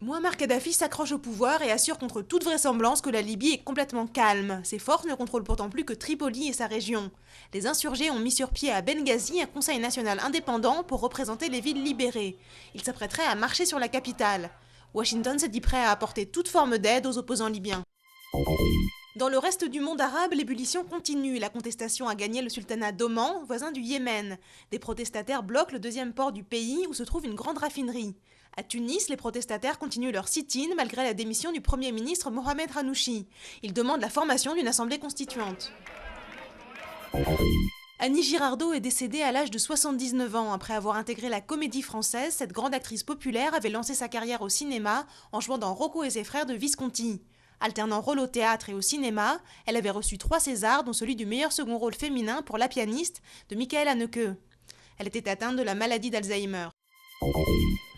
Mouammar Kadhafi s'accroche au pouvoir et assure contre toute vraisemblance que la Libye est complètement calme. Ses forces ne contrôlent pourtant plus que Tripoli et sa région. Les insurgés ont mis sur pied à Benghazi un conseil national indépendant pour représenter les villes libérées. Ils s'apprêteraient à marcher sur la capitale. Washington s'est dit prêt à apporter toute forme d'aide aux opposants libyens. Dans le reste du monde arabe, l'ébullition continue. La contestation a gagné le sultanat d'Oman, voisin du Yémen. Des protestataires bloquent le deuxième port du pays où se trouve une grande raffinerie. À Tunis, les protestataires continuent leur sit-in malgré la démission du Premier ministre Mohamed Hanouchi. Ils demandent la formation d'une assemblée constituante. Annie Girardot est décédée à l'âge de 79 ans. Après avoir intégré la Comédie Française, cette grande actrice populaire avait lancé sa carrière au cinéma en jouant dans Rocco et ses frères de Visconti. Alternant rôle au théâtre et au cinéma, elle avait reçu 3 Césars, dont celui du meilleur second rôle féminin pour La pianiste de Michael Haneke. Elle était atteinte de la maladie d'Alzheimer.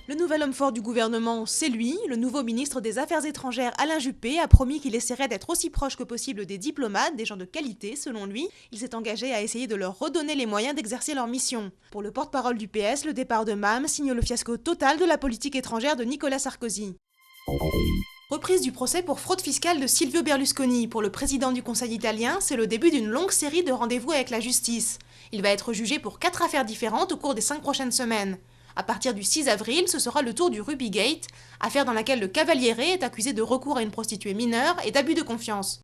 Le nouvel homme fort du gouvernement, c'est lui. Le nouveau ministre des Affaires étrangères, Alain Juppé, a promis qu'il essaierait d'être aussi proche que possible des diplomates, des gens de qualité, selon lui. Il s'est engagé à essayer de leur redonner les moyens d'exercer leur mission. Pour le porte-parole du PS, le départ de MAM signe le fiasco total de la politique étrangère de Nicolas Sarkozy. Reprise du procès pour fraude fiscale de Silvio Berlusconi. Pour le président du Conseil italien, c'est le début d'une longue série de rendez-vous avec la justice. Il va être jugé pour 4 affaires différentes au cours des 5 prochaines semaines. À partir du 6 avril, ce sera le tour du Rubygate, affaire dans laquelle le Cavaliere est accusé de recours à une prostituée mineure et d'abus de confiance.